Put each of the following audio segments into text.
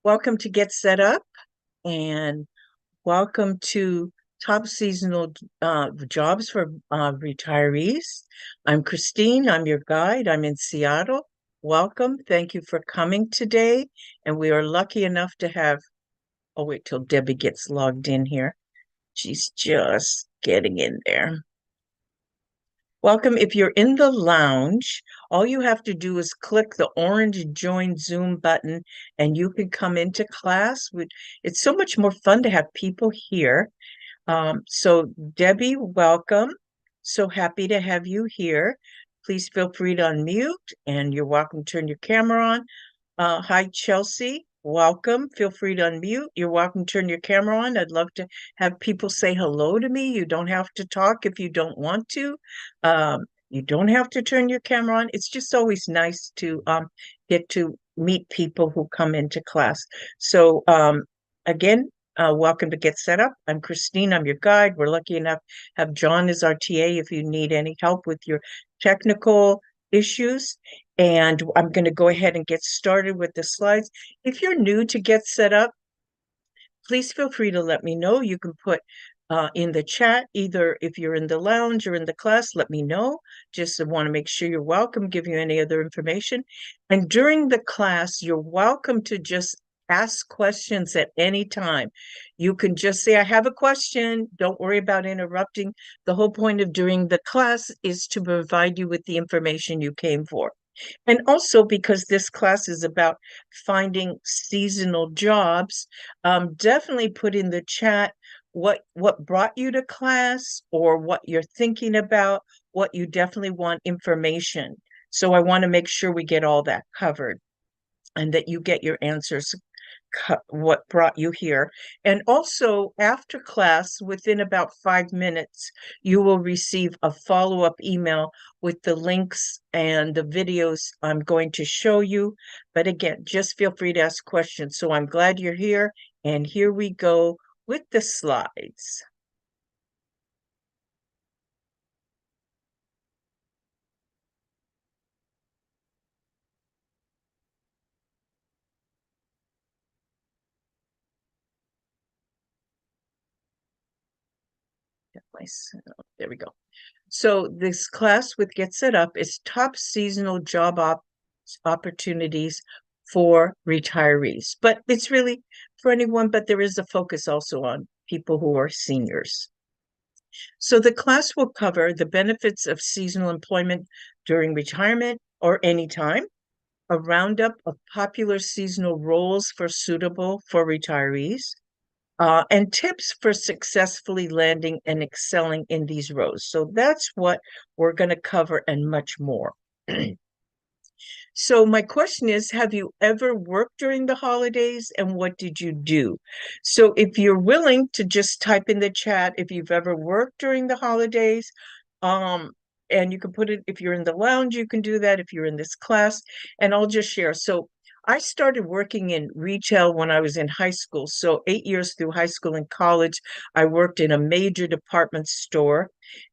Welcome to Get Set Up and welcome to Top Seasonal Jobs for Retirees. I'm Christine, I'm your guide. I'm in Seattle. Welcome. Thank you for coming today. And we are lucky enough to have, oh, wait till Debbie gets logged in here. She's just getting in there. Welcome. If you're in the lounge, all you have to do is click the orange Join Zoom button and you can come into class. It's so much more fun to have people here. So Debbie, welcome. So happy to have you here. Please feel free to unmute and you're welcome to turn your camera on. Hi, Chelsea. Welcome. Feel free to unmute. You're welcome to turn your camera on. I'd love to have people say hello to me. You don't have to talk if you don't want to. You don't have to turn your camera on. It's just always nice to get to meet people who come into class. So again, welcome to Get Set Up. I'm Christine. I'm your guide. We're lucky enough to have John as our TA if you need any help with your technical issues. And I'm going to go ahead and get started with the slides. If you're new to Get Set Up, please feel free to let me know. You can put in the chat, either if you're in the lounge or in the class, let me know. Just want to make sure you're welcome, give you any other information. And during the class, you're welcome to just ask questions at any time. You can just say, I have a question. Don't worry about interrupting. The whole point of doing the class is to provide you with the information you came for. And also because this class is about finding seasonal jobs, definitely put in the chat what brought you to class or what you're thinking about, what you definitely want information. So I want to make sure we get all that covered and that you get your answers what brought you here. And also after class, within about 5 minutes, you will receive a follow-up email with the links and the videos I'm going to show you. But again, just feel free to ask questions. So I'm glad you're here. And here we go with the slides. There we go. So this class with Get Set Up is top seasonal job opportunities for retirees, but it's really for anyone, but there is a focus also on people who are seniors. So the class will cover the benefits of seasonal employment during retirement or anytime, a roundup of popular seasonal roles suitable for retirees, and tips for successfully landing and excelling in these roles. So that's what we're going to cover and much more. So my question is, have you ever worked during the holidays and what did you do? So if you're willing to just type in the chat if you've ever worked during the holidays, and you can put it, if you're in the lounge, you can do that if you're in this class, and I'll just share. So I started working in retail when I was in high school. So 8 years through high school and college, I worked in a major department store,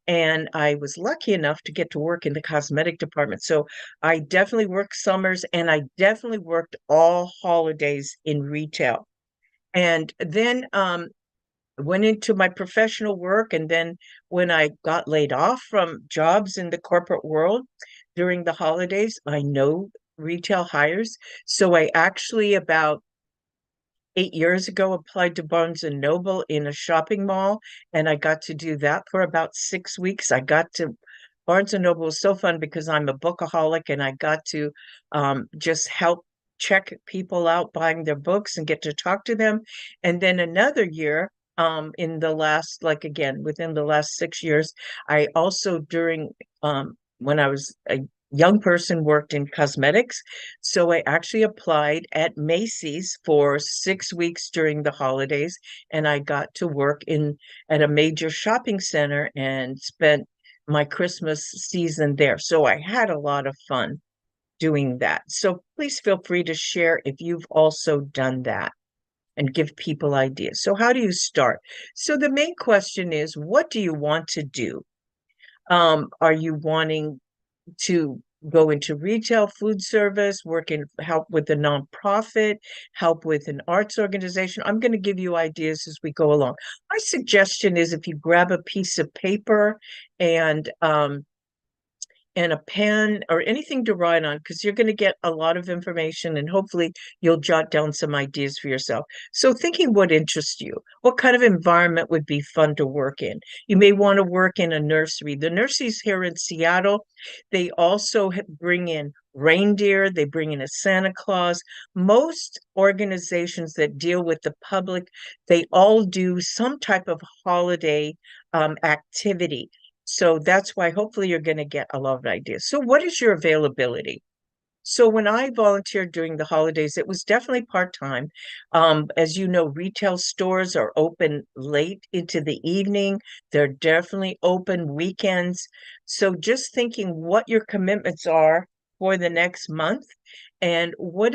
and I was lucky enough to get to work in the cosmetic department. So I definitely worked summers and I definitely worked all holidays in retail. And then went into my professional work. And then when I got laid off from jobs in the corporate world during the holidays, I know retail hires. So I actually about 8 years ago applied to Barnes and Noble in a shopping mall, and I got to do that for about 6 weeks. I got to Barnes and Noble was so fun because I'm a bookaholic, and I got to just help check people out buying their books and get to talk to them. And then another year, in the last, like again, within the last 6 years, I also during when I was a young person worked in cosmetics. So I actually applied at Macy's for 6 weeks during the holidays, and I got to work in at a major shopping center and spent my Christmas season there. So I had a lot of fun doing that. So please feel free to share if you've also done that and give people ideas. So how do you start? So the main question is, what do you want to do? Are you wanting to go into retail, food service, help with a nonprofit, help with an arts organization. I'm going to give you ideas as we go along. My suggestion is if you grab a piece of paper and a pen or anything to write on, because you're going to get a lot of information and hopefully you'll jot down some ideas for yourself. So thinking what interests you, what kind of environment would be fun to work in? You may want to work in a nursery. The nurseries here in Seattle, they also bring in reindeer, they bring in a Santa Claus. Most organizations that deal with the public, they all do some type of holiday activity. So that's why hopefully you're going to get a lot of ideas. So what is your availability? So when I volunteered during the holidays, it was definitely part-time. As you know, retail stores are open late into the evening. They're definitely open weekends. So just thinking what your commitments are for the next month and what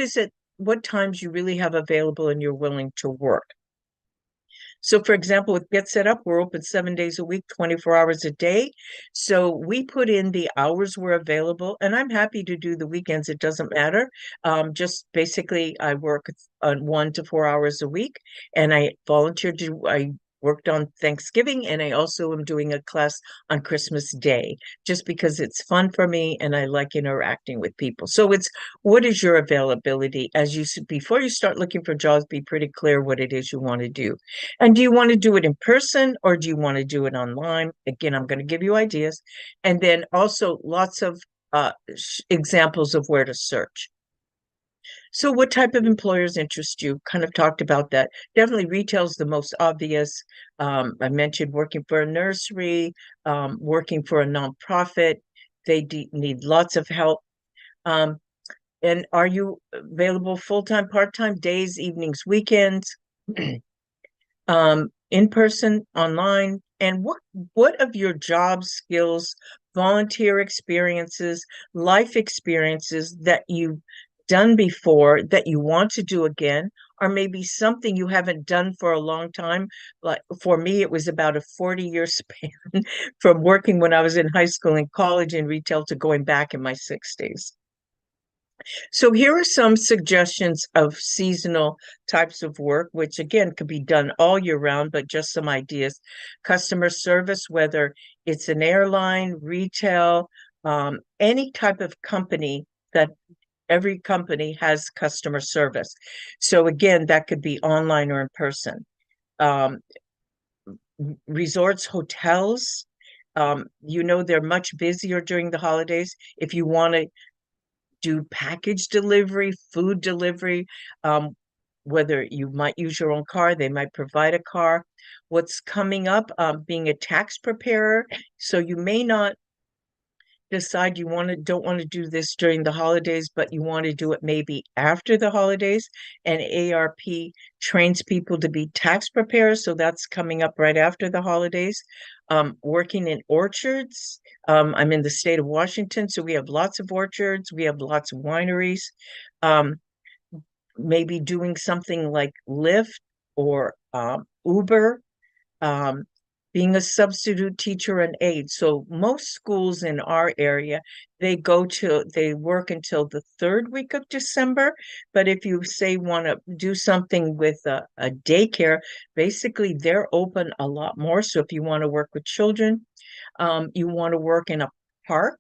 times you really have available and you're willing to work. So, for example, with Get Set Up, we're open 7 days a week, 24 hours a day. So we put in the hours we're available, and I'm happy to do the weekends. It doesn't matter. Just basically, I work on 1 to 4 hours a week, and I worked on Thanksgiving, and I also am doing a class on Christmas Day, just because it's fun for me and I like interacting with people. So it's what is your availability before you start looking for jobs, be pretty clear what it is you want to do. And do you want to do it in person or do you want to do it online? Again, I'm going to give you ideas. And then also lots of examples of where to search. So what type of employers interest you? Kind of talked about that. Definitely retail's the most obvious. I mentioned working for a nursery, working for a nonprofit. They need lots of help. And are you available full-time, part-time, days, evenings, weekends? In person, online, and what of your job skills, volunteer experiences, life experiences that you've done before that you want to do again, or maybe something you haven't done for a long time. Like for me, it was about a 40-year span from working when I was in high school and college in retail to going back in my 60s. So here are some suggestions of seasonal types of work, which again could be done all year round, but just some ideas. Customer service, whether it's an airline, retail, any type of company that every company has customer service. So again, that could be online or in person. Resorts, hotels, they're much busier during the holidays. If you want to do package delivery, food delivery, whether you might use your own car, they might provide a car. What's coming up, being a tax preparer. So you may not decide don't want to do this during the holidays, but you want to do it maybe after the holidays. And ARP trains people to be tax preparers. So that's coming up right after the holidays. Working in orchards. I'm in the state of Washington, so we have lots of orchards. We have lots of wineries. Maybe doing something like Lyft or Uber. Being a substitute teacher and aide. So most schools in our area, they work until the third week of December. But if you say want to do something with a daycare, basically they're open a lot more. So if you want to work with children, you want to work in a park,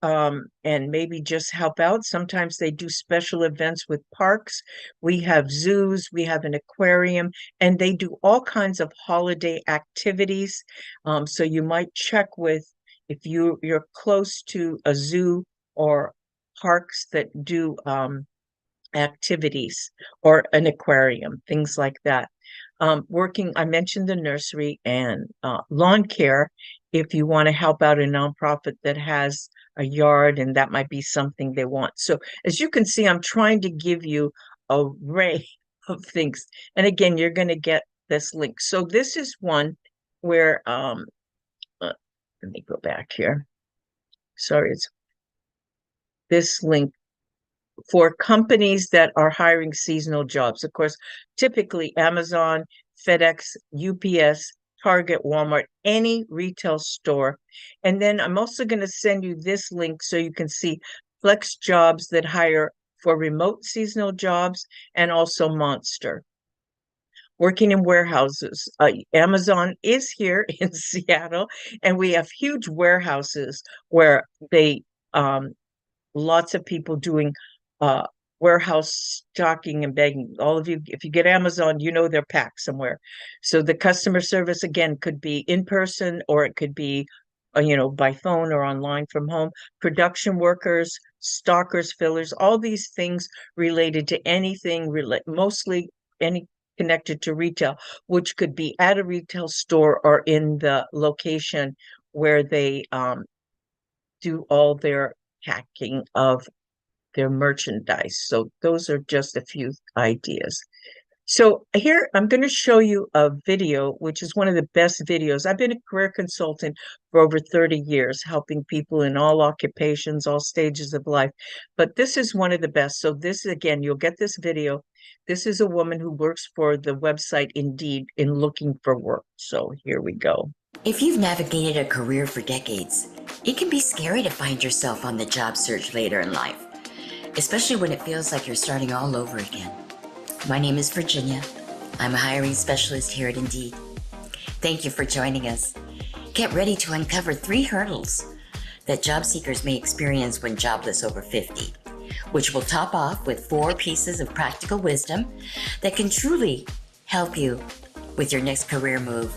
and maybe just help out. Sometimes they do special events with parks. We have zoos, we have an aquarium, and they do all kinds of holiday activities. So you might check with if you're close to a zoo or parks that do activities or an aquarium, things like that. I mentioned the nursery and lawn care. If you want to help out a nonprofit that has a yard, and that might be something they want. So as you can see, I'm trying to give you a array of things. And again, you're going to get this link. So this is one where, let me go back here. Sorry, it's this link for companies that are hiring seasonal jobs. Of course, typically Amazon, FedEx, UPS, Target, Walmart, any retail store. And then I'm also going to send you this link so you can see Flex Jobs that hire for remote seasonal jobs, and also Monster. Working in warehouses. Amazon is here in Seattle, and we have huge warehouses where they lots of people doing uh warehouse stocking and bagging. All of you, if you get Amazon, you know they're packed somewhere. So the customer service again could be in person, or it could be by phone or online from home. Production workers, stockers, fillers, all these things related to anything, mostly any connected to retail, which could be at a retail store or in the location where they do all their packing of their merchandise. So those are just a few ideas. So here I'm going to show you a video, which is one of the best videos. I've been a career consultant for over 30 years, helping people in all occupations, all stages of life. But this is one of the best. So this, again, you'll get this video. This is a woman who works for the website Indeed in looking for work. So here we go. If you've navigated a career for decades, it can be scary to find yourself on the job search later in life, especially when it feels like you're starting all over again. My name is Virginia. I'm a hiring specialist here at Indeed. Thank you for joining us. Get ready to uncover 3 hurdles that job seekers may experience when jobless over 50, which will top off with 4 pieces of practical wisdom that can truly help you with your next career move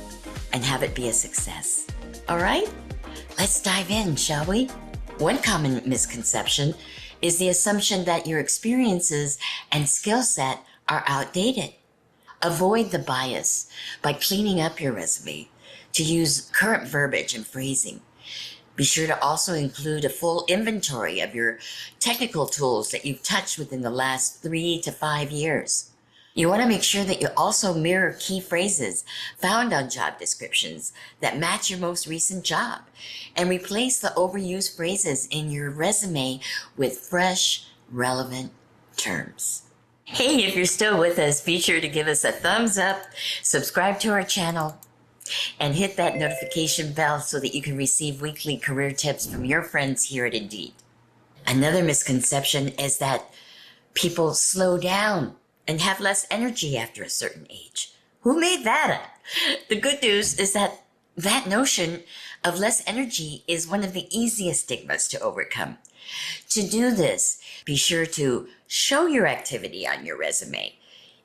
and have it be a success. All right, let's dive in, shall we? One common misconception is the assumption that your experiences and skill set are outdated. Avoid the bias by cleaning up your resume to use current verbiage and phrasing. Be sure to also include a full inventory of your technical tools that you've touched within the last 3 to 5 years. You want to make sure that you also mirror key phrases found on job descriptions that match your most recent job, and replace the overused phrases in your resume with fresh, relevant terms. Hey, if you're still with us, be sure to give us a thumbs up, subscribe to our channel, and hit that notification bell so that you can receive weekly career tips from your friends here at Indeed. Another misconception is that people slow down and have less energy after a certain age. Who made that up? The good news is that that notion of less energy is one of the easiest stigmas to overcome. To do this, be sure to show your activity on your resume.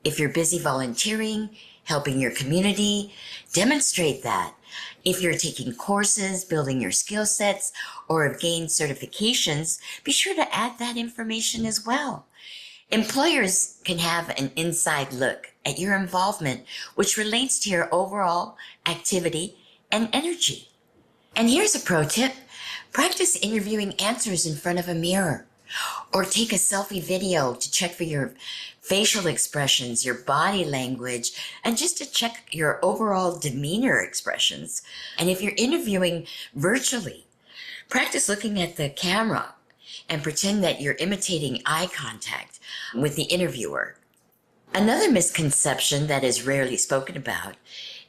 If you're busy volunteering, helping your community, demonstrate that. If you're taking courses, building your skill sets, or have gained certifications, be sure to add that information as well. Employers can have an inside look at your involvement, which relates to your overall activity and energy. And here's a pro tip. Practice interviewing answers in front of a mirror, or take a selfie video to check for your facial expressions, your body language, and just to check your overall demeanor expressions. And if you're interviewing virtually, practice looking at the camera and pretend that you're imitating eye contact with the interviewer. Another misconception that is rarely spoken about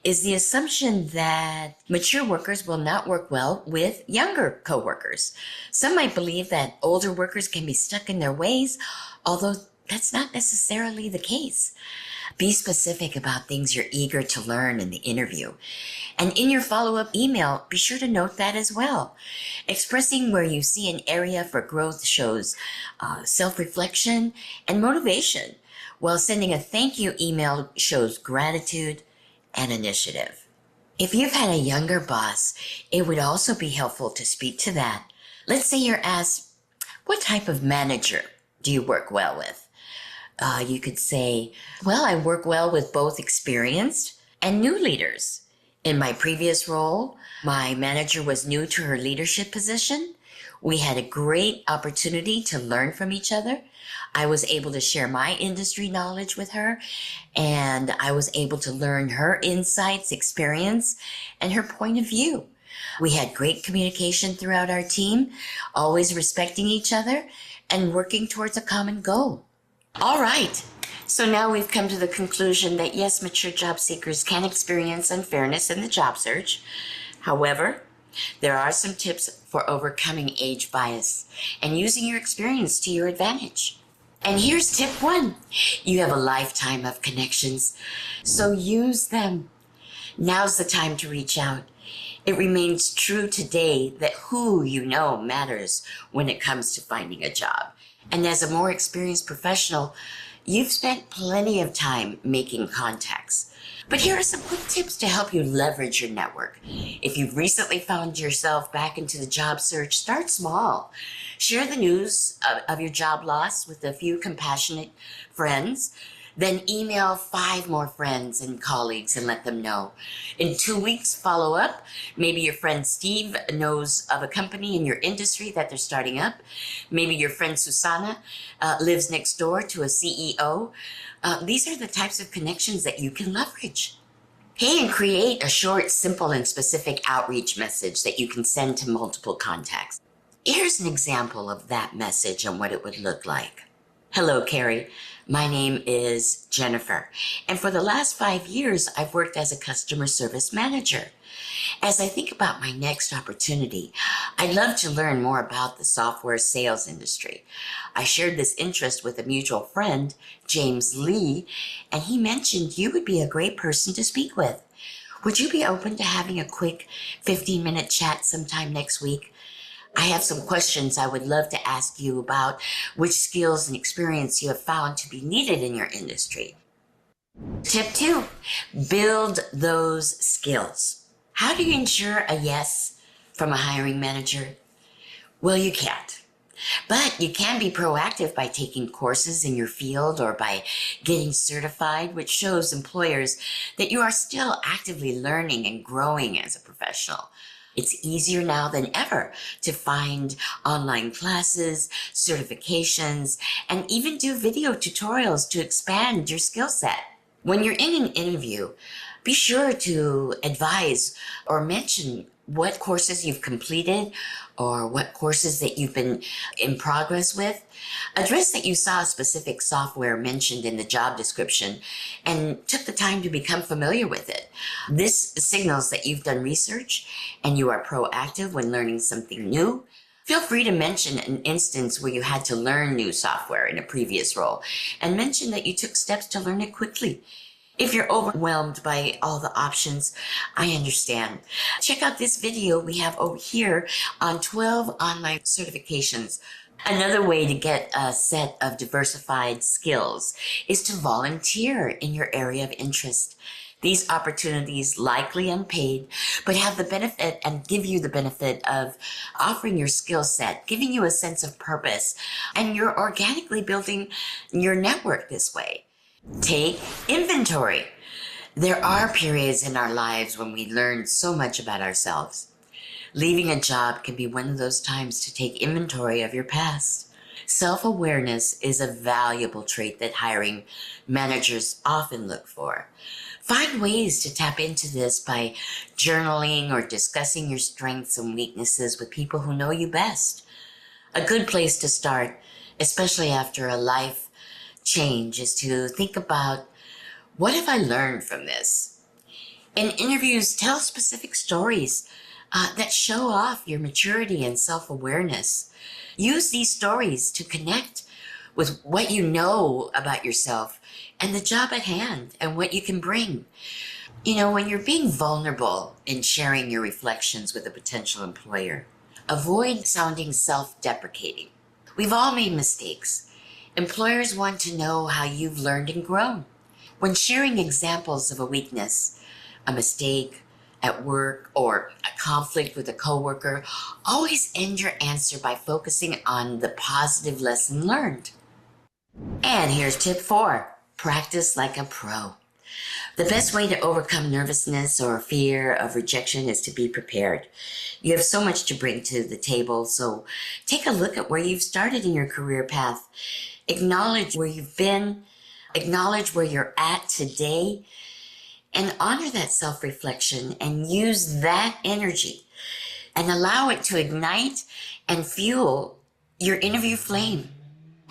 is the assumption that mature workers will not work well with younger coworkers. Some might believe that older workers can be stuck in their ways, although that's not necessarily the case. Be specific about things you're eager to learn in the interview. And in your follow-up email, be sure to note that as well. Expressing where you see an area for growth shows self-reflection and motivation, while sending a thank you email shows gratitude and initiative. If you've had a younger boss, it would also be helpful to speak to that. Let's say you're asked, what type of manager do you work well with? You could say, well, I work well with both experienced and new leaders. In my previous role, my manager was new to her leadership position. We had a great opportunity to learn from each other. I was able to share my industry knowledge with her, and I was able to learn her insights, experience, and her point of view. We had great communication throughout our team, always respecting each other and working towards a common goal. All right, So now we've come to the conclusion that yes, mature job seekers can experience unfairness in the job search. However, there are some tips for overcoming age bias and using your experience to your advantage. And here's tip one. You have a lifetime of connections, so use them. Now's the time to reach out. It remains true today that who you know matters when it comes to finding a job. And as a more experienced professional, you've spent plenty of time making contacts. But here are some quick tips to help you leverage your network. If you've recently found yourself back into the job search, start small. Share the news of your job loss with a few compassionate friends. Then email 5 more friends and colleagues and let them know. In 2 weeks, follow up. Maybe your friend Steve knows of a company in your industry that they're starting up. Maybe your friend Susanna lives next door to a CEO. These are the types of connections that you can leverage. Hey, and create a short, simple, and specific outreach message that you can send to multiple contacts. Here's an example of that message and what it would look like. Hello, Carrie. My name is Jennifer, and for the last 5 years, I've worked as a customer service manager. As I think about my next opportunity, I'd love to learn more about the software sales industry. I shared this interest with a mutual friend, James Lee, and he mentioned you would be a great person to speak with. Would you be open to having a quick 15-minute chat sometime next week? I have some questions I would love to ask you about which skills and experience you have found to be needed in your industry. Tip 2, build those skills. How do you ensure a yes from a hiring manager? Well, you can't. But you can be proactive by taking courses in your field or by getting certified, which shows employers that you are still actively learning and growing as a professional. It's easier now than ever to find online classes, certifications, and even do video tutorials to expand your skill set. When you're in an interview, be sure to advise or mention what courses you've completed or what courses that you've been in progress with. Address that you saw a specific software mentioned in the job description and took the time to become familiar with it. This signals that you've done research and you are proactive when learning something new. Feel free to mention an instance where you had to learn new software in a previous role and mention that you took steps to learn it quickly. If you're overwhelmed by all the options, I understand. Check out this video we have over here on 12 online certifications. Another way to get a set of diversified skills is to volunteer in your area of interest. These opportunities, likely unpaid, but have the benefit and give you the benefit of offering your skill set, giving you a sense of purpose, and you're organically building your network this way. Take inventory. There are periods in our lives when we learn so much about ourselves. Leaving a job can be one of those times to take inventory of your past. Self-awareness is a valuable trait that hiring managers often look for. Find ways to tap into this by journaling or discussing your strengths and weaknesses with people who know you best. A good place to start, especially after a life change, is to think about, what have I learned from this? In interviews, tell specific stories that show off your maturity and self-awareness. Use these stories to connect with what you know about yourself and the job at hand and what you can bring. You know, when you're being vulnerable in sharing your reflections with a potential employer, avoid sounding self-deprecating. We've all made mistakes. Employers want to know how you've learned and grown. When sharing examples of a weakness, a mistake at work, or a conflict with a coworker, always end your answer by focusing on the positive lesson learned. And here's tip 4, practice like a pro. The best way to overcome nervousness or fear of rejection is to be prepared. You have so much to bring to the table, so take a look at where you've started in your career path. Acknowledge where you've been, acknowledge where you're at today, and honor that self-reflection and use that energy and allow it to ignite and fuel your interview flame.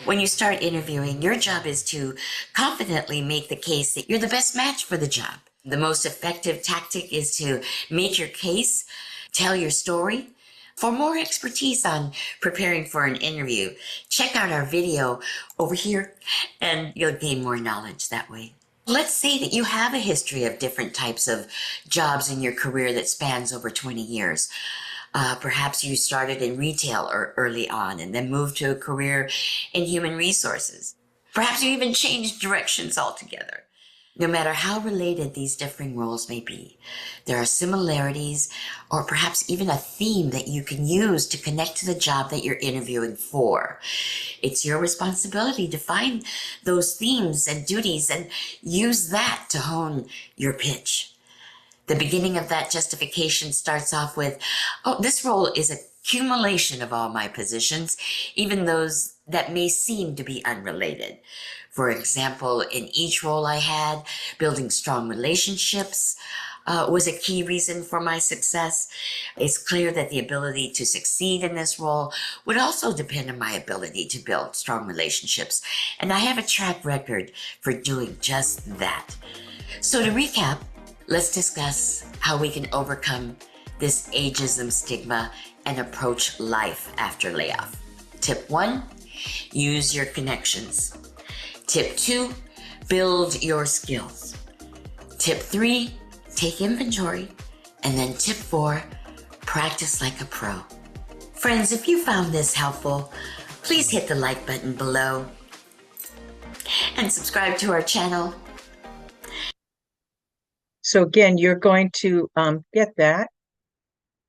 When you start interviewing, your job is to confidently make the case that you're the best match for the job. The most effective tactic is to make your case, tell your story. For more expertise on preparing for an interview, check out our video over here and you'll gain more knowledge that way. Let's say that you have a history of different types of jobs in your career that spans over 20 years. Perhaps you started in retail early on and then moved to a career in human resources. Perhaps you even changed directions altogether. No matter how related these differing roles may be, there are similarities or perhaps even a theme that you can use to connect to the job that you're interviewing for. It's your responsibility to find those themes and duties and use that to hone your pitch. The beginning of that justification starts off with, oh, this role is a accumulation of all my positions, even those that may seem to be unrelated. For example, in each role I had, building strong relationships was a key reason for my success. It's clear that the ability to succeed in this role would also depend on my ability to build strong relationships. And I have a track record for doing just that. So to recap, let's discuss how we can overcome this ageism stigma and approach life after layoff. Tip 1, use your connections. Tip 2, build your skills. Tip 3, take inventory. And then tip 4, practice like a pro. Friends, if you found this helpful, please hit the like button below and subscribe to our channel. So again, you're going to get that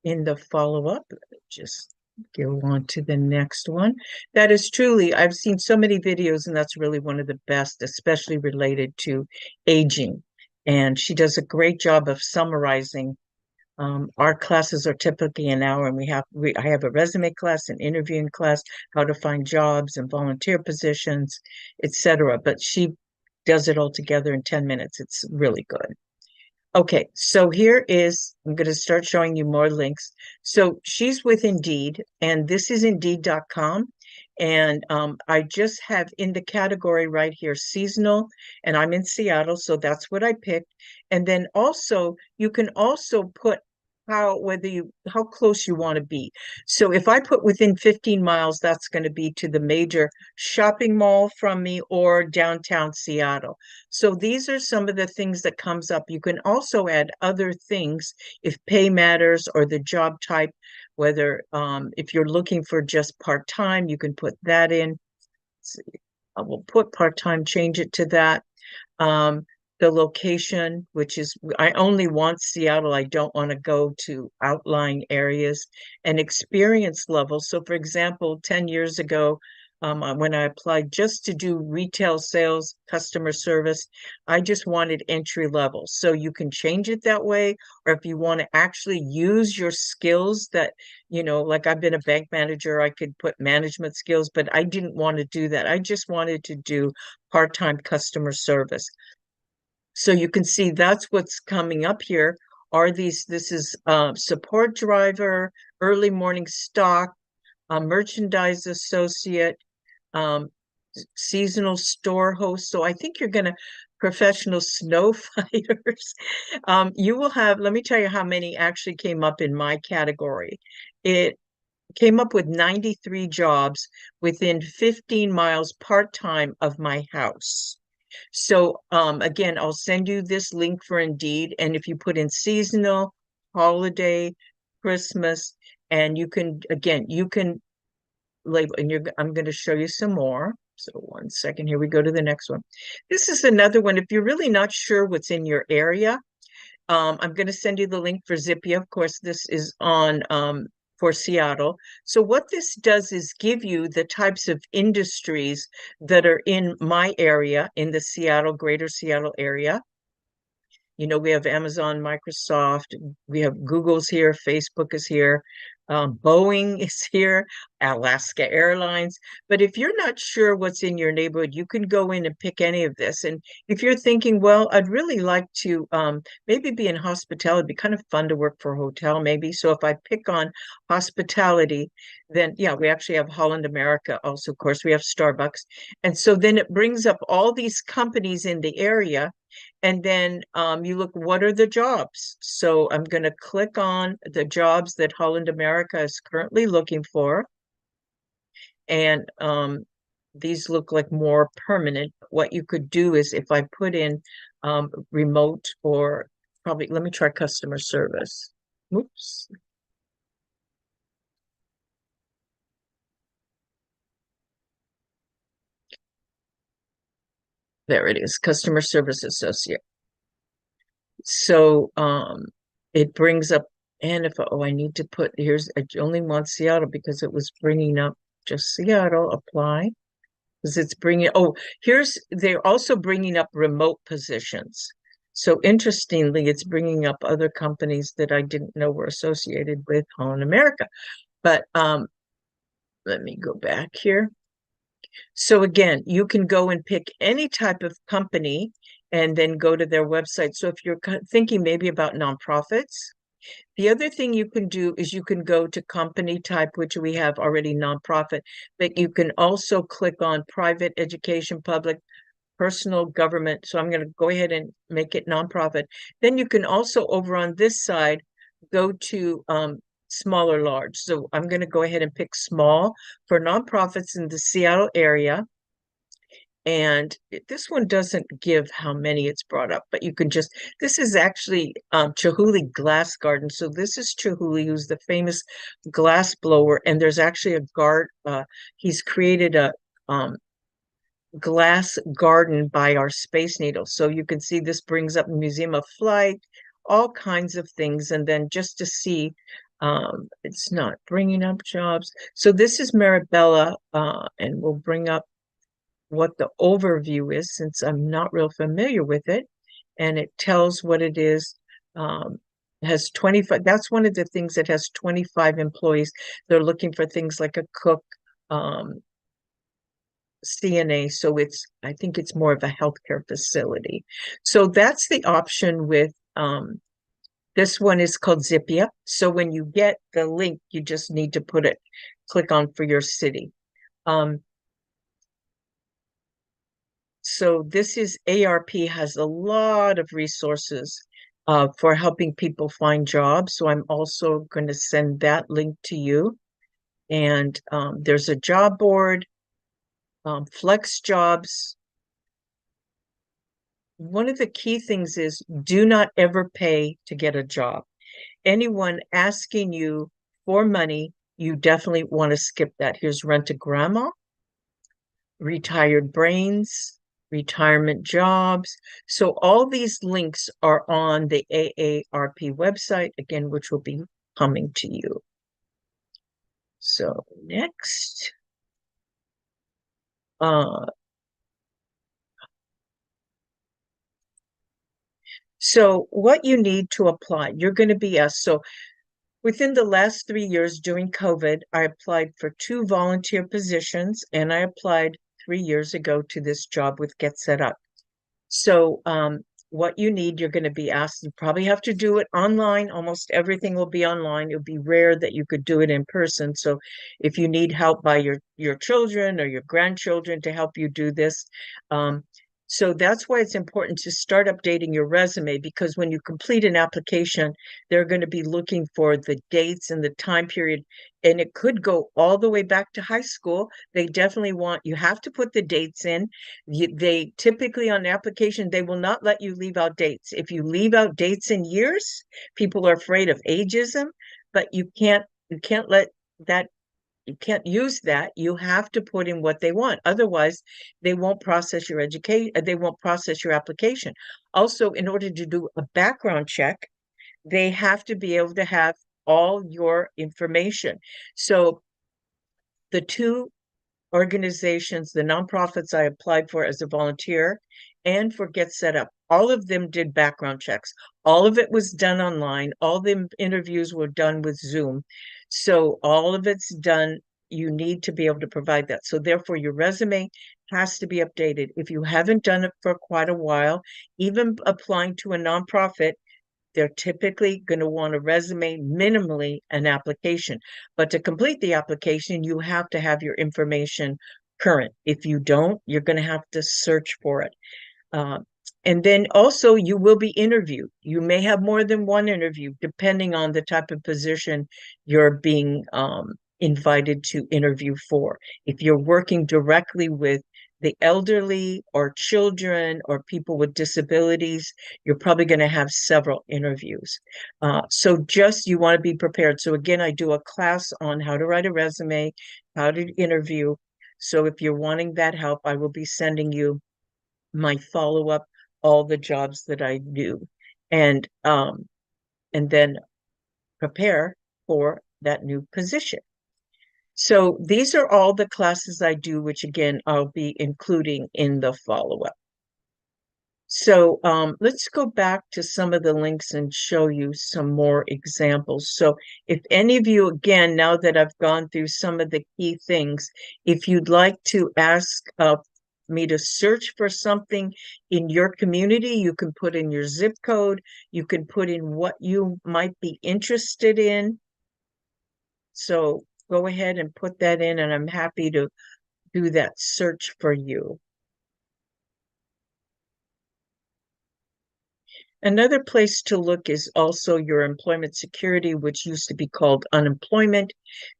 in the follow-up. Just go on to the next one. That is truly, I've seen so many videos, and that's really one of the best, especially related to aging. And she does a great job of summarizing. Our classes are typically an hour, and I have a resume class, an interviewing class, how to find jobs and volunteer positions, etc. But she does it all together in 10 minutes. It's really good. Okay, so I'm going to start showing you more links. So she's with Indeed, and this is Indeed.com. And I just have in the category right here, seasonal, and I'm in Seattle, so that's what I picked. And then also, you can also put how close you want to be. So if I put within 15 miles, that's going to be to the major shopping mall from me or downtown Seattle. So these are some of the things that comes up. You can also add other things if pay matters or the job type, whether if you're looking for just part-time, you can put that in. I will put part-time, change it to that. The location, which is, I only want Seattle. I don't want to go to outlying areas, and experience level. So for example, 10 years ago, when I applied just to do retail sales, customer service, I just wanted entry level. So you can change it that way, or if you want to actually use your skills that, like I've been a bank manager, I could put management skills, but I didn't want to do that. I just wanted to do part-time customer service. So you can see that's what's coming up here. This is support driver, early morning stock, merchandise associate, um, seasonal store host. So I think you're going to professional snow fighters. You will have, let me tell you how many actually came up in my category. It came up with 93 jobs within 15 miles part-time of my house. So again, I'll send you this link for Indeed. And if you put in seasonal, holiday, Christmas, and you can label, and I'm going to show you some more. So one second, here we go to the next one. This is another one. If you're really not sure what's in your area, I'm going to send you the link for Zippia. Of course, this is on for Seattle. So what this does is give you the types of industries that are in my area, in the greater Seattle area. We have Amazon, Microsoft, we have Google's here, Facebook is here, Boeing is here, Alaska Airlines. But if you're not sure what's in your neighborhood, you can go in and pick any of this. And if you're thinking, well, I'd really like to maybe be in hospitality, it'd be kind of fun to work for a hotel, maybe. So if I pick on hospitality, then yeah, we actually have Holland America also, of course, we have Starbucks. And so then it brings up all these companies in the area. And then you look, what are the jobs? So I'm going to click on the jobs that Holland America is currently looking for. And these look like more permanent. What you could do is if I put in remote or probably, let me try customer service. Oops. There it is, customer service associate. So it brings up, and if, oh, I need to put, here's, I only want Seattle because it was bringing up just Seattle, apply. Because it's bringing, oh, here's, they're also bringing up remote positions. So interestingly, it's bringing up other companies that I didn't know were associated with Holland America. But let me go back here. So again, you can go and pick any type of company and then go to their website. So if you're thinking maybe about nonprofits, the other thing you can do is you can go to company type, which we have already nonprofit, but you can also click on private education, public, personal, government. So I'm going to go ahead and make it nonprofit. Then you can also over on this side, go to small or large. So I'm going to go ahead and pick small for nonprofits in the Seattle area. And this one doesn't give how many it's brought up, but you can just, this is actually Chihuly Glass Garden. So this is Chihuly, who's the famous glass blower. And there's actually a he's created a glass garden by our Space Needle. So you can see this brings up Museum of Flight, all kinds of things. And then just to see, it's not bringing up jobs. So this is Marabella, and we'll bring up what the overview is since I'm not real familiar with it. And it tells what it is. Has 25, that's one of the things that has 25 employees. They're looking for things like a cook, CNA. So it's, I think it's more of a healthcare facility. So that's the option with, this one is called Zippia. So when you get the link, you just need to click on for your city. So this is ARP has a lot of resources for helping people find jobs. So I'm also going to send that link to you. And there's a job board, Flex Jobs. One of the key things is do not ever pay to get a job. Anyone asking you for money, you definitely want to skip that. Here's Rent a Grandma, Retired Brains, retirement jobs. So all these links are on the AARP website, again, which will be coming to you. So next. So what you need to apply, you're going to be asked. So within the last 3 years during COVID, I applied for 2 volunteer positions, and I applied 3 years ago to this job with Get Set Up. So what you need, you're going to be asked, you probably have to do it online. Almost everything will be online. It would be rare that you could do it in person. So if you need help by your children or your grandchildren to help you do this, so that's why it's important to start updating your resume, because when you complete an application, they're going to be looking for the dates and the time period, and it could go all the way back to high school. They definitely want, you have to put the dates in. They typically on the application, they will not let you leave out dates. If you leave out dates and years, people are afraid of ageism, but you can't let that, you can't use that. You have to put in what they want. Otherwise, they won't process your education. They won't process your application. Also, in order to do a background check, they have to be able to have all your information. So the 2 organizations, the nonprofits I applied for as a volunteer and for Get Set Up, all of them did background checks. All of it was done online. All the interviews were done with Zoom. So all of it's done. You need to be able to provide that. So therefore, your resume has to be updated. If you haven't done it for quite a while, even applying to a nonprofit, they're typically going to want a resume, minimally an application. But to complete the application, you have to have your information current. If you don't, you're going to have to search for it. Uh, and then also you will be interviewed. You may have more than one interview, depending on the type of position you're being invited to interview for. If you're working directly with the elderly or children or people with disabilities, you're probably going to have several interviews. So just you want to be prepared. So again, I do a class on how to write a resume, how to interview. So if you're wanting that help, I will be sending you my follow-up, all the jobs that I do, and then prepare for that new position. So these are all the classes I do, which again, I'll be including in the follow-up. So let's go back to some of the links and show you some more examples. So if any of you, again, now that I've gone through some of the key things, if you'd like to ask me to search for something in your community, you can put in your zip code, you can put in what you might be interested in. So go ahead and put that in, and I'm happy to do that search for you. Another place to look is also your employment security, which used to be called unemployment.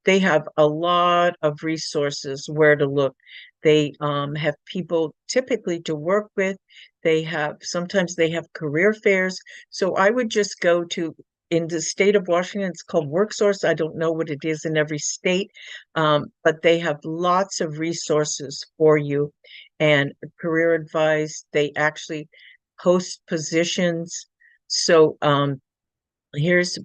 They have a lot of resources where to look. They have people typically to work with. Sometimes they have career fairs. So I would just go to, in the state of Washington, it's called WorkSource. I don't know what it is in every state, but they have lots of resources for you. And career advice, they actually post positions. So here's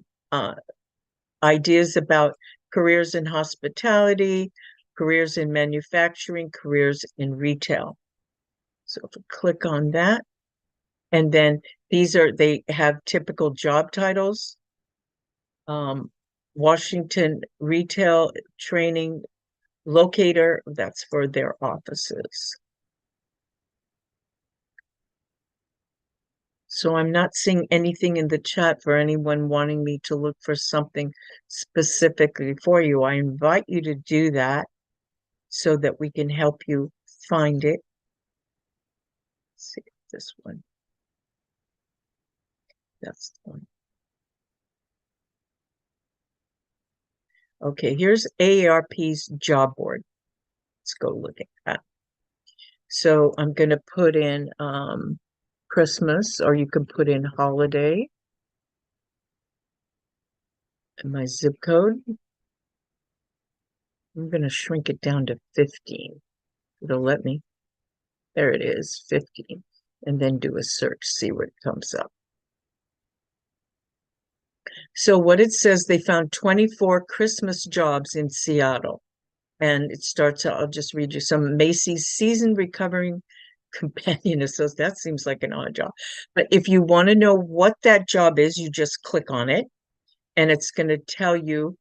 ideas about careers in hospitality, careers in manufacturing, careers in retail. So if we click on that, and then they have typical job titles. Washington Retail Training Locator, that's for their offices. So I'm not seeing anything in the chat for anyone wanting me to look for something specifically for you. I invite you to do that so that we can help you find it. Let's see this one. That's the one. Okay, here's AARP's job board. Let's go look at that. So I'm going to put in Christmas, or you can put in holiday. And my zip code. I'm going to shrink it down to 15. It'll let me. There it is, 15. And then do a search, see what comes up. So what it says, they found 24 Christmas jobs in Seattle. And it starts out, I'll just read you some. Macy's Season Recovering Companion Associate. That seems like an odd job. But if you want to know what that job is, you just click on it. And it's going to tell you.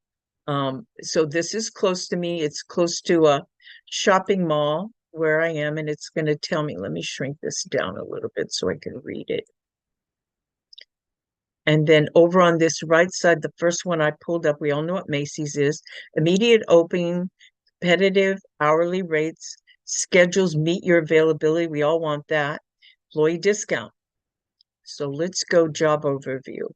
So this is close to me. It's close to a shopping mall where I am. And it's going to tell me, let me shrink this down a little bit so I can read it. And then over on this right side, the first one I pulled up, we all know what Macy's is. Immediate opening, competitive hourly rates, schedules meet your availability. We all want that. Employee discount. So let's go job overview.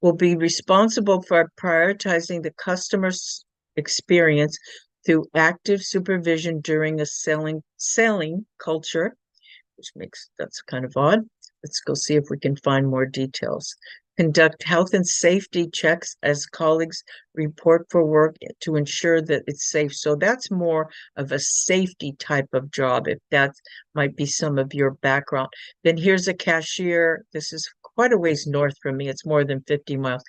Will be responsible for prioritizing the customer's experience through active supervision during a selling culture, which that's kind of odd. Let's go see if we can find more details. Conduct health and safety checks as colleagues report for work to ensure that it's safe. So that's more of a safety type of job, if that might be some of your background. Then here's a cashier. This is quite a ways north from me. It's more than 50 miles.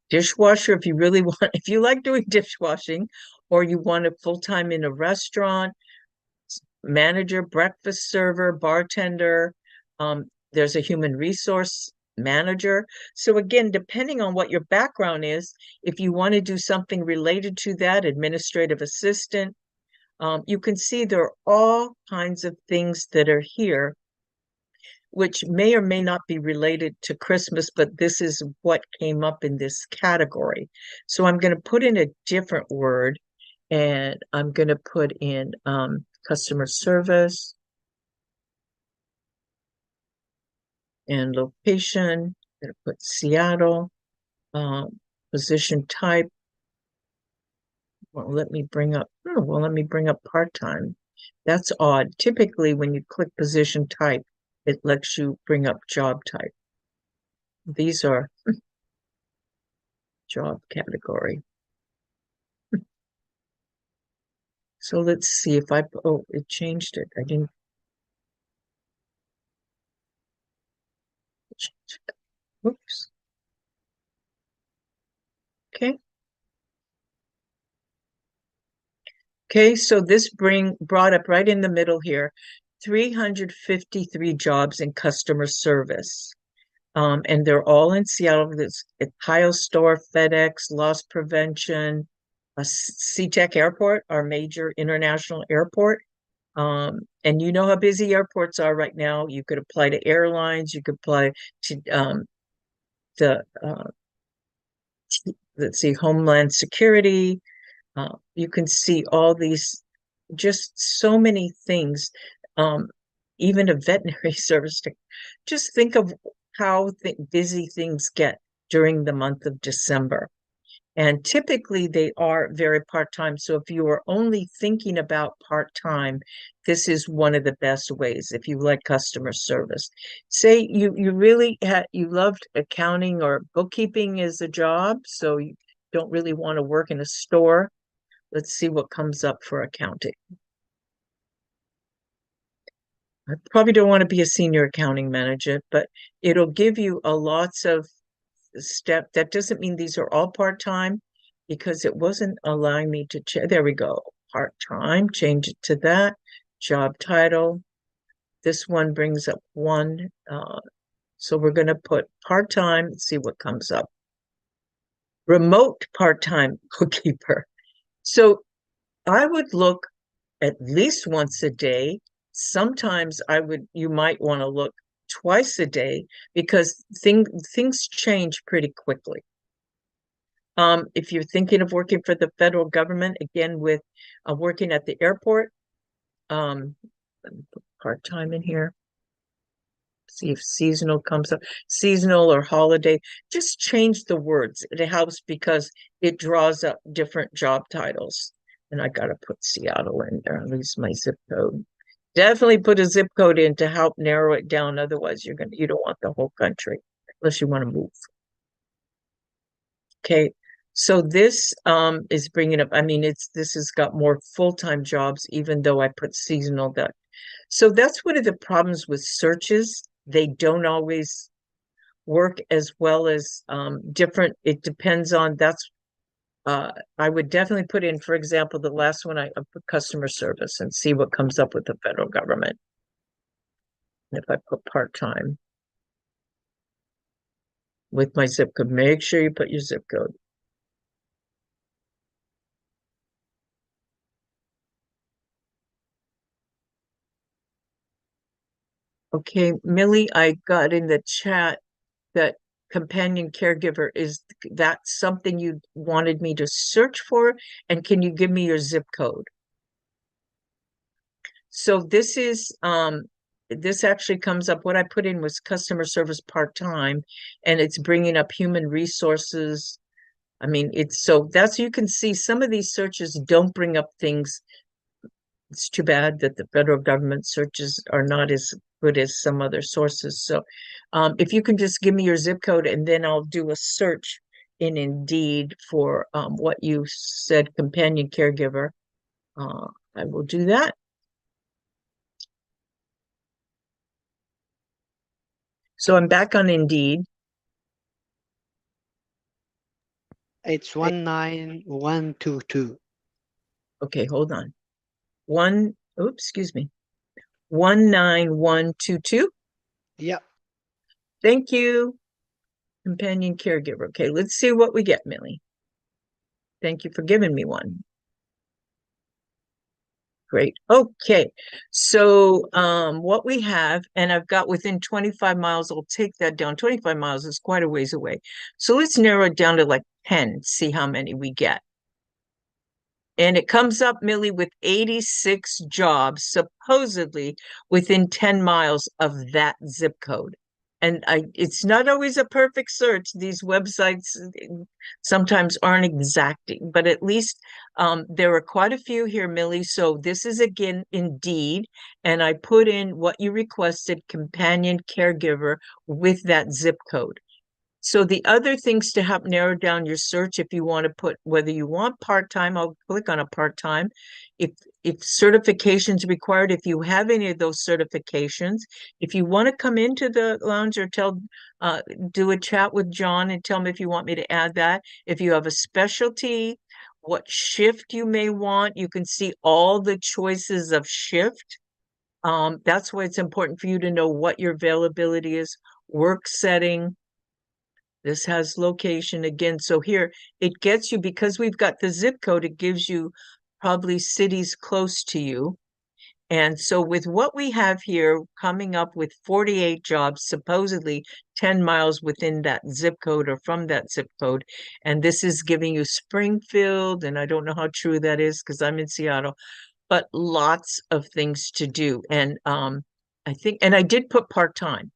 Dishwasher, if you really want, if you like doing dishwashing, or you want it full-time in a restaurant, manager, breakfast server, bartender. There's a human resource manager. So again, depending on what your background is, if you want to do something related to that, administrative assistant, you can see there are all kinds of things that are here, which may or may not be related to Christmas, but this is what came up in this category. So I'm going to put in a different word, and I'm going to put in customer service and location. I'm going to put Seattle, position type. Well, let me bring up, part-time. That's odd. Typically, when you click position type, it lets you bring up job type. These are job category. So let's see if oh, it changed it. I didn't. Oops. Okay. Okay, so this brought up right in the middle here, 353 jobs in customer service. And they're all in Seattle. There's a tile store, FedEx, loss prevention, SeaTac Airport, our major international airport. And you know how busy airports are right now. You could apply to airlines, you could apply to the let's see, Homeland Security. You can see all these, just so many things. Even a veterinary service. Just think of how busy things get during the month of December. And typically they are very part-time. So if you are only thinking about part-time, this is one of the best ways if you like customer service. Say you really you loved accounting or bookkeeping as a job, so you don't really want to work in a store. Let's see what comes up for accounting. I probably don't want to be a senior accounting manager, but it'll give you a lots of step. That doesn't mean these are all part-time, because it wasn't allowing me to check. There we go. Part-time, change it to that. Job title. This one brings up one. So we're going to put part-time, see what comes up. Remote part-time bookkeeper. So I would look at least once a day. Sometimes you might want to look twice a day, because things change pretty quickly. If you're thinking of working for the federal government, again, with working at the airport, let me put part-time in here. See if seasonal comes up, seasonal or holiday. Just change the words. It helps because it draws up different job titles. And I got to put Seattle in there, at least my zip code. Definitely put a zip code in to help narrow it down. Otherwise, you don't want the whole country unless you want to move. Okay, so this is bringing up, I mean, this has got more full-time jobs, even though I put seasonal. So that's one of the problems with searches. They don't always work as well as different. It depends on, I would definitely put in, for example, the last one I put customer service and see what comes up with the federal government. And if I put part-time with my zip code, make sure you put your zip code. Okay, Millie, I got in the chat that companion caregiver, is that something you wanted me to search for? And can you give me your zip code? So this actually comes up. What I put in was customer service part-time, and it's bringing up human resources. I mean, that's, you can see some of these searches don't bring up things. It's too bad that the federal government searches are not as good as some other sources. So if you can just give me your zip code, and then I'll do a search in Indeed for what you said, companion caregiver. I will do that. So I'm back on Indeed. It's 19122. Okay, hold on. Excuse me. 19122. Yep. Thank you. Companion caregiver. Okay, let's see what we get, Millie. Thank you for giving me one. Great. Okay. So what we have, and I've got within 25 miles, I'll take that down. 25 miles is quite a ways away. So let's narrow it down to like 10, see how many we get. And it comes up, Millie, with 86 jobs supposedly within 10 miles of that zip code. And it's not always a perfect search. These websites sometimes aren't exacting, but at least there are quite a few here, Millie. So this is again Indeed, and I put in what you requested, companion caregiver with that zip code. So the other things to help narrow down your search, if you want to put whether you want part-time, I'll click on a part-time. If certifications required, if you have any of those certifications, if you want to come into the lounge or do a chat with John and tell me if you want me to add that. If you have a specialty, what shift you may want, you can see all the choices of shift. That's why it's important for you to know what your availability is, work setting. This has location again. So here it gets you, because we've got the zip code, it gives you probably cities close to you. And so with what we have here, coming up with 48 jobs, supposedly 10 miles within that zip code or from that zip code. And this is giving you Springfield. And I don't know how true that is because I'm in Seattle, but lots of things to do. And I think, and I did put part-time.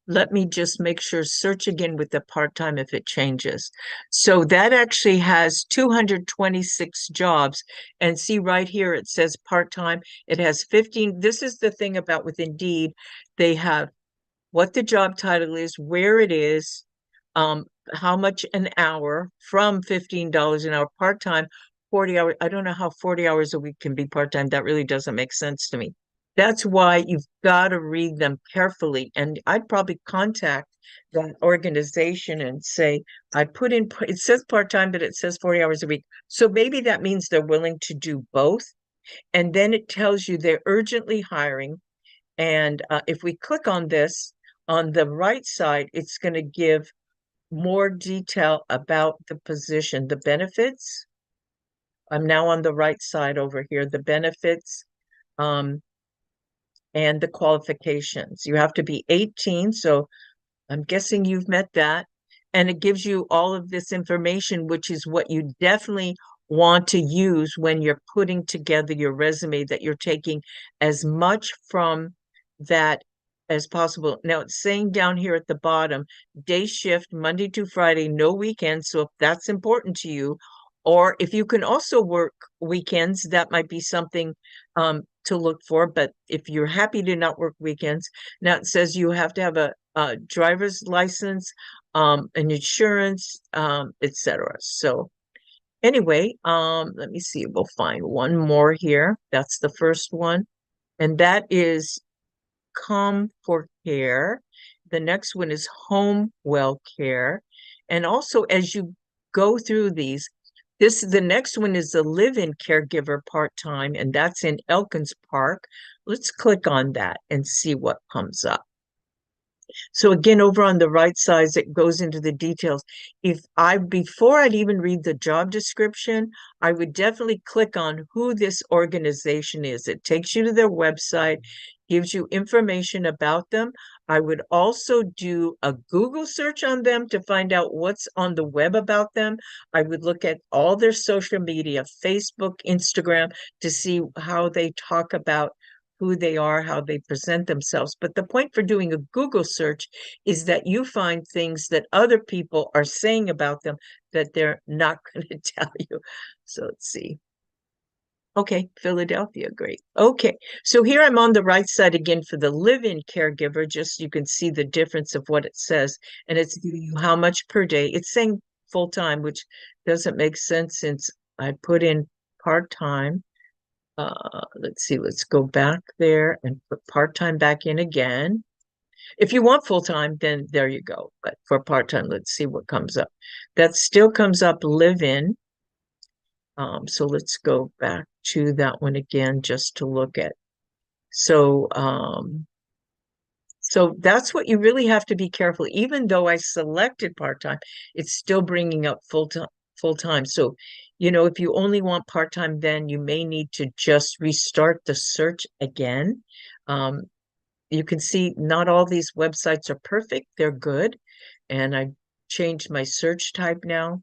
Let me just make sure, search again with the part-time if it changes. So that actually has 226 jobs. And see right here, it says part-time. It has 15. This is the thing about with Indeed. They have what the job title is, where it is, how much an hour, from $15 an hour part-time, 40 hours. I don't know how 40 hours a week can be part-time. That really doesn't make sense to me. That's why you've got to read them carefully. And I'd probably contact that organization and say, I put in, it says part-time, but it says 40 hours a week. So maybe that means they're willing to do both. And then it tells you they're urgently hiring. And if we click on this, on the right side, it's going to give more detail about the position, the benefits. I'm now on the right side over here, the benefits. And the qualifications. You have to be 18, so I'm guessing you've met that. And it gives you all of this information, which is what you definitely want to use when you're putting together your resume, that you're taking as much from that as possible. Now it's saying down here at the bottom, day shift, Monday to Friday, no weekends. So if that's important to you, or if you can also work weekends, that might be something to look for. But if you're happy to not work weekends, now it says you have to have a driver's license, an insurance, etc. So anyway, let me see. We'll find one more here. That's the first one, and that is Come for Care. The next one is Home Well Care, and also as you go through these. The next one is the live-in caregiver part-time, and that's in Elkins Park. Let's click on that and see what comes up. So again, over on the right side, it goes into the details. Before I'd even read the job description, I would definitely click on who this organization is. It takes you to their website, gives you information about them. I would also do a Google search on them to find out what's on the web about them. I would look at all their social media, Facebook, Instagram, to see how they talk about who they are, how they present themselves. But the point for doing a Google search is that you find things that other people are saying about them that they're not going to tell you. So let's see. Okay, Philadelphia, great. Okay, so here I'm on the right side again for the live-in caregiver, just so you can see the difference of what it says. And it's giving you how much per day. It's saying full-time, which doesn't make sense since I put in part-time. Let's see, let's go back there and put part-time back in again. If you want full-time, then there you go. But for part-time, let's see what comes up. That still comes up live-in. So let's go back to that one again just to look at. So So that's what you really have to be careful. Even though I selected part-time, it's still bringing up full-time. So, if you only want part-time, then you may need to just restart the search again. Um, you can see not all these websites are perfect. They're good. And I changed my search type now.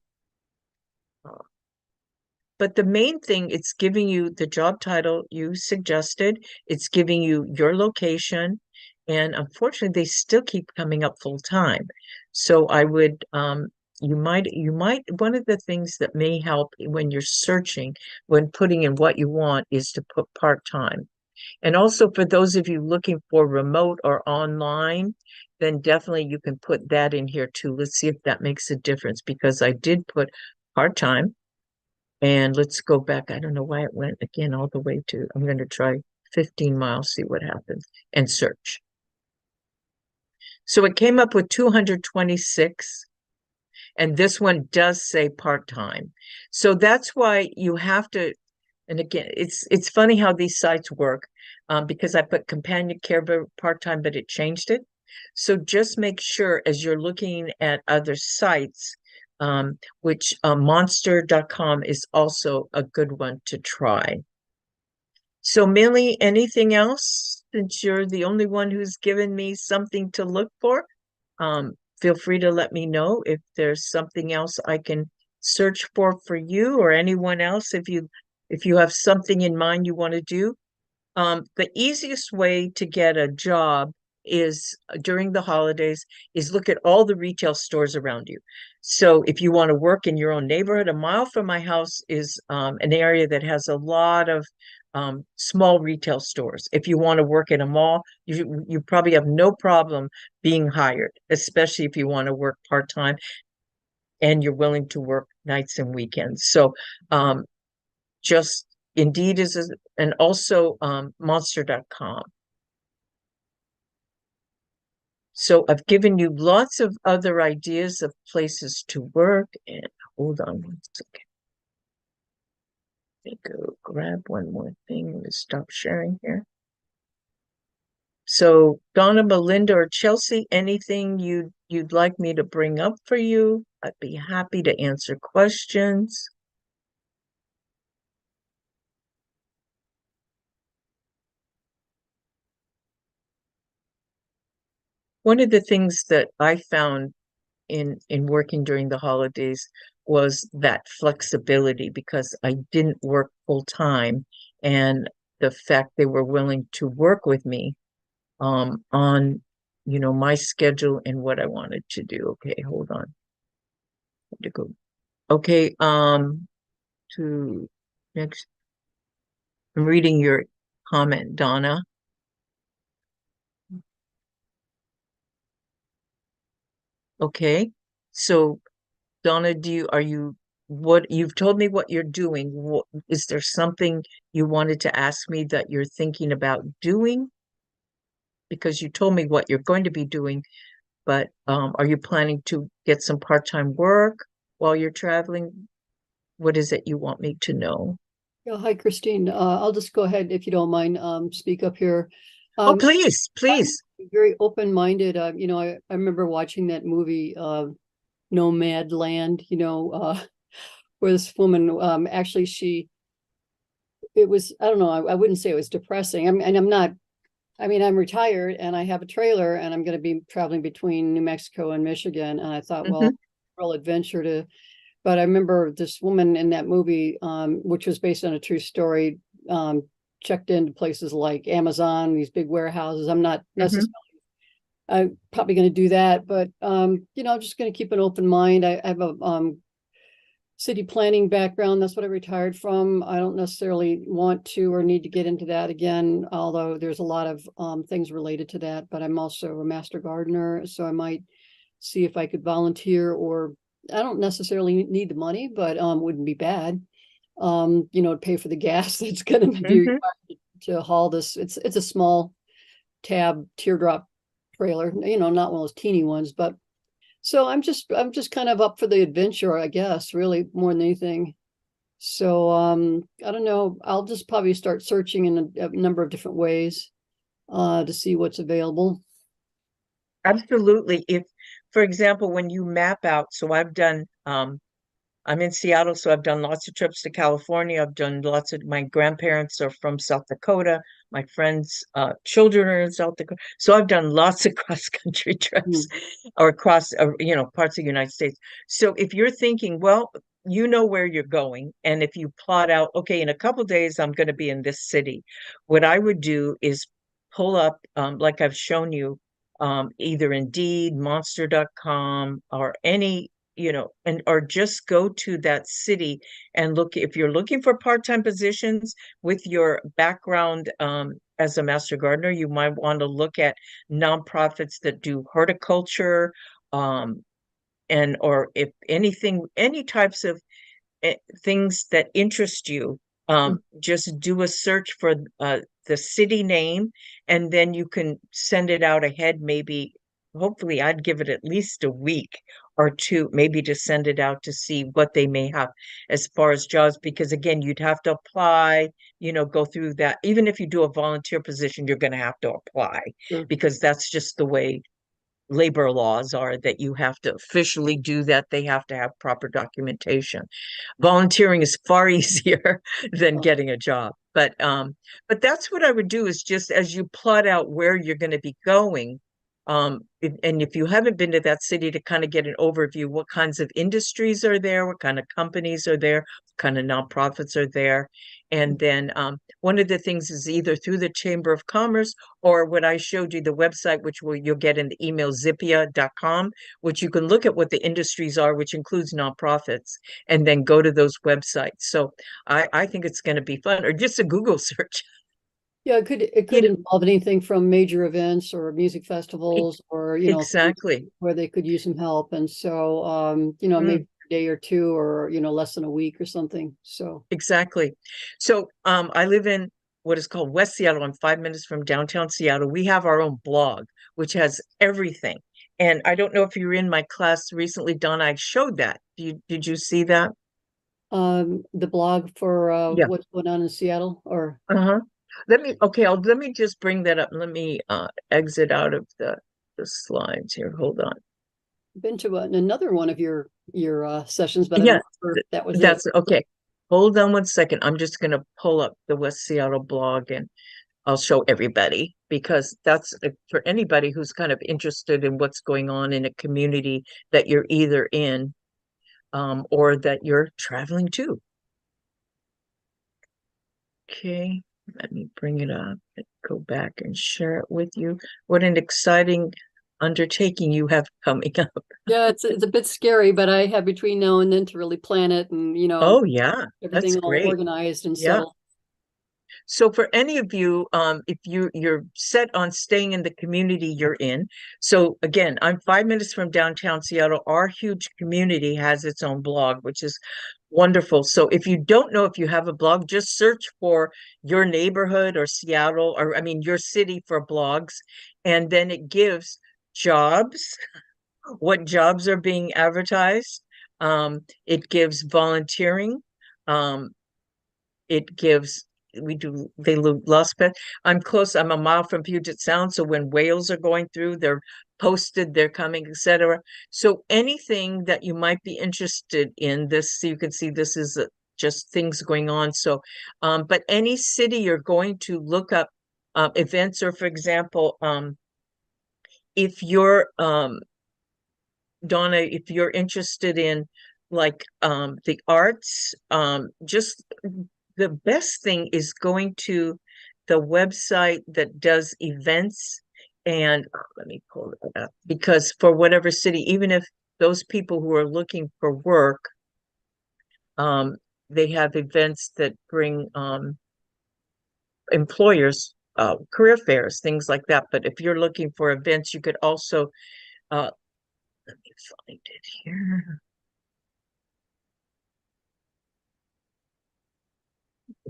But the main thing, it's giving you the job title you suggested. It's giving you your location. And unfortunately, they still keep coming up full time. So I would, one of the things that may help when you're searching, when putting in what you want, is to put part-time. And also for those of you looking for remote or online, then definitely you can put that in here too. Let's see if that makes a difference, because I did put part-time. And let's go back. I don't know why it went again all the way to, I'm going to try 15 miles, see what happens, and search. So it came up with 226, and this one does say part-time. So that's why you have to, and again, it's funny how these sites work, because I put companion care part-time, but it changed it. So just make sure as you're looking at other sites, which monster.com is also a good one to try. So Millie, anything else? Since you're the only one who's given me something to look for, feel free to let me know if there's something else I can search for you or anyone else. If you have something in mind you want to do, the easiest way to get a job is during the holidays is look at all the retail stores around you. So if you want to work in your own neighborhood, a mile from my house is an area that has a lot of small retail stores. If you want to work in a mall, you probably have no problem being hired, especially if you want to work part-time and you're willing to work nights and weekends. So just Indeed and also monster.com. So I've given you lots of other ideas of places to work. And hold on one second. Let me go grab one more thing. Let me stop sharing here. So Donna, Melinda, or Chelsea, anything you'd like me to bring up for you? I'd be happy to answer questions. One of the things that I found in working during the holidays was that flexibility, because I didn't work full time, and the fact they were willing to work with me on my schedule and what I wanted to do. Okay, hold on. I have to go. Okay, to next. I'm reading your comment, Donna. Okay, so Donna, what you've told me what you're doing. Is there something you wanted to ask me that you're thinking about doing? Because you told me what you're going to be doing, but are you planning to get some part-time work while you're traveling? What is it you want me to know? Yeah, hi, Christine. I'll just go ahead, if you don't mind, speak up here. Oh, please, please. I'm very open-minded. I remember watching that movie, Nomadland, where this woman, actually it was, I don't know, I wouldn't say it was depressing. I'm retired and I have a trailer and I'm going to be traveling between New Mexico and Michigan. And I thought, well, real adventure but I remember this woman in that movie, which was based on a true story, checked into places like Amazon, these big warehouses. I'm not necessarily, I'm probably going to do that, but, I'm just going to keep an open mind. I have a city planning background. That's what I retired from. I don't necessarily want to or need to get into that again, although there's a lot of things related to that, but I'm also a master gardener. So I might see if I could volunteer, or I don't necessarily need the money, but wouldn't be bad. To pay for the gas that's going to be required to haul this. It's a small tab teardrop trailer, not one of those teeny ones, but so I'm just kind of up for the adventure, I guess, really more than anything. So I don't know. I'll just probably start searching in a number of different ways to see what's available. Absolutely. If, for example, when you map out, so I've done, I'm in Seattle, so I've done lots of trips to California. I've done lots of, my grandparents are from South Dakota. My friends' children are in South Dakota. So I've done lots of cross-country trips Mm. or across, parts of the United States. So if you're thinking, well, you know where you're going, and if you plot out, okay, in a couple days, I'm going to be in this city. What I would do is pull up, like I've shown you, either Indeed, Monster.com, or any, and or just go to that city and look. If you're looking for part-time positions with your background as a master gardener, you might want to look at nonprofits that do horticulture, um, and or if anything, any types of things that interest you. Just do a search for the city name, and then you can send it out ahead. Maybe, hopefully, I'd give it at least a week or two, maybe, to send it out to see what they may have as far as jobs. Because again, you'd have to apply, go through that. Even if you do a volunteer position, you're going to have to apply Sure. because that's just the way labor laws are, that you have to officially do that. They have to have proper documentation. Volunteering is far easier than Oh, getting a job. But that's what I would do, is just as you plot out where you're going to be going, and if you haven't been to that city, to kind of get an overview, what kinds of industries are there, what kind of companies are there, what kind of nonprofits are there. And then one of the things is either through the Chamber of Commerce or what I showed you, the website, which you'll get in the email, zippia.com, which you can look at what the industries are, which includes nonprofits, and then go to those websites. So I think it's going to be fun, or just a Google search. yeah, it You could involve anything from major events or music festivals or, things exactly. where they could use some help. And so, maybe Mm, a day or two or, less than a week or something. So, exactly. So I live in what is called West Seattle. I'm 5 minutes from downtown Seattle. We have our own blog, which has everything. And I don't know if you were in my class recently, Donna, I showed that. Did you see that? the blog for Yeah. what's going on in Seattle or Uh-huh. Let me just bring that up. Let me exit out of the slides here. Hold on. been to another one of your sessions, but I'm Yeah, not sure if that was it. that's okay. Hold on one second. I'm just going to pull up the West Seattle blog, and I'll show everybody, because that's for anybody who's kind of interested in what's going on in a community that you're either in, or that you're traveling to. Okay, let me bring it up and go back and share it with you. What an exciting undertaking you have coming up. Yeah, it's a bit scary, but I have between now and then to really plan it and Oh yeah, that's everything all great. organized and Yeah. settled. So for any of you, if you're set on staying in the community you're in, so again, I'm 5 minutes from downtown Seattle. Our huge community has its own blog, which is wonderful. So if you don't know if you have a blog, just search for your neighborhood or Seattle, or I mean your city, for blogs, and then it gives jobs, what jobs are being advertised. It gives volunteering. Um, it gives, we do, they lost pet. I'm close, I'm a mile from Puget Sound, so when whales are going through, they're posted, they're coming, etc. So anything that you might be interested in, this, you can see this is just things going on. So but any city you're going to look up events, or for example, if you're Donna, if you're interested in like the arts, just the best thing is going to the website that does events. And let me pull it up, because for whatever city, even if those people who are looking for work, um, they have events that bring employers career fairs, things like that. But if you're looking for events, you could also let me find it here.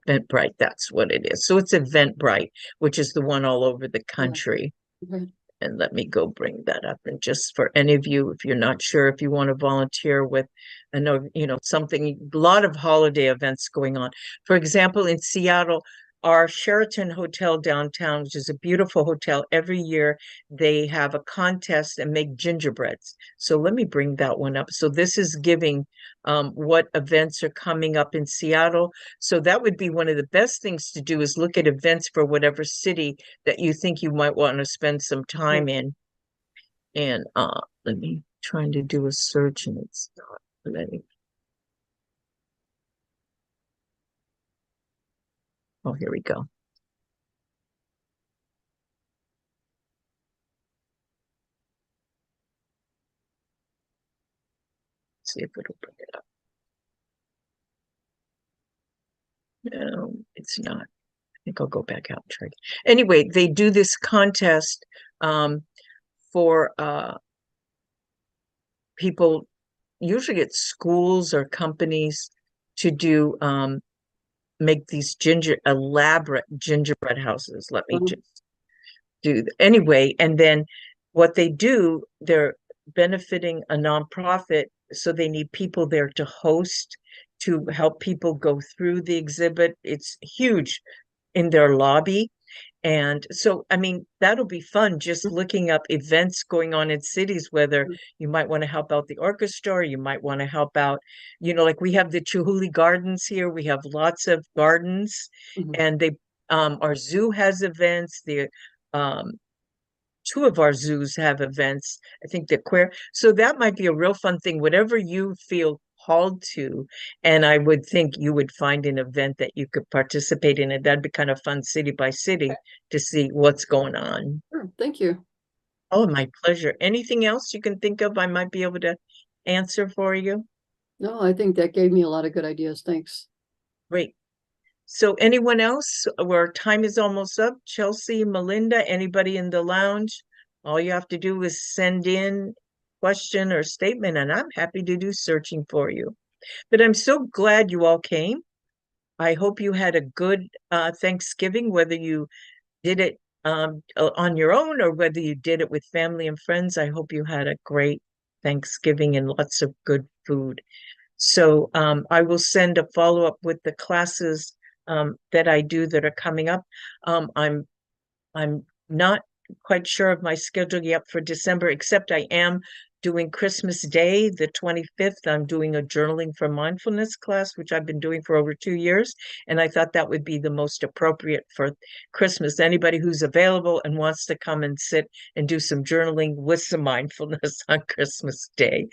Eventbrite, that's what it is. So it's Eventbrite, which is the one all over the Yeah. country. Okay. And let me go bring that up. And just for any of you, if you're not sure if you want to volunteer with, I know, something, a lot of holiday events going on. For example, in Seattle, our Sheraton Hotel downtown, which is a beautiful hotel, every year they have a contest and make gingerbreads. So let me bring that one up. So this is giving what events are coming up in Seattle. So that would be one of the best things to do is look at events for whatever city that you think you might want to spend some time in. And let me trying to do a search and it's not letting. Oh, here we go. See if it'll bring it up. No, it's not. I think I'll go back out and try. Anyway, they do this contest for people, usually it's schools or companies, to do make these elaborate gingerbread houses. Let me Mhm. just do anyway. And then what they do, they're benefiting a nonprofit, so they need people there to host, to help people go through the exhibit. It's huge in their lobby. And so, I mean, that'll be fun just looking up events going on in cities, whether you might want to help out the orchestra, or you might want to help out, like we have the Chihuly Gardens here. We have lots of gardens, Mhm. and our zoo has events. Um, two of our zoos have events. I think the queer. So that might be a real fun thing, whatever you feel called to. And I would think you would find an event that you could participate in. And that'd be kind of fun city by city to see what's going on. Sure, thank you. Oh, my pleasure. Anything else you can think of I might be able to answer for you? No, I think that gave me a lot of good ideas. Thanks. Great. So anyone else? Our time is almost up. Chelsea, Melinda, anybody in the lounge? All you have to do is send in question or statement, and I'm happy to do searching for you. But I'm so glad you all came. I hope you had a good Thanksgiving, whether you did it on your own or whether you did it with family and friends. I hope you had a great Thanksgiving and lots of good food. So I will send a follow-up with the classes that I do that are coming up. I'm not quite sure of my schedule yet for December, except I am doing Christmas Day, the 25th. I'm doing a journaling for mindfulness class, which I've been doing for over 2 years. And I thought that would be the most appropriate for Christmas. Anybody who's available and wants to come and sit and do some journaling with some mindfulness on Christmas Day.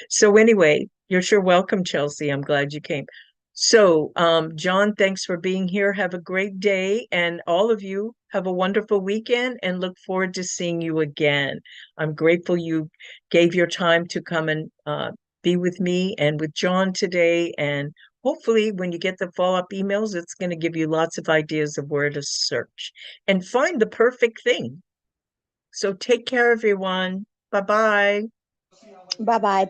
So anyway, you're sure welcome, Chelsea. I'm glad you came. So, John, thanks for being here. Have a great day. And all of you have a wonderful weekend and look forward to seeing you again. I'm grateful you gave your time to come and be with me and with John today. And hopefully, when you get the follow-up emails, it's going to give you lots of ideas of where to search and find the perfect thing. So take care, everyone. Bye-bye. Bye bye.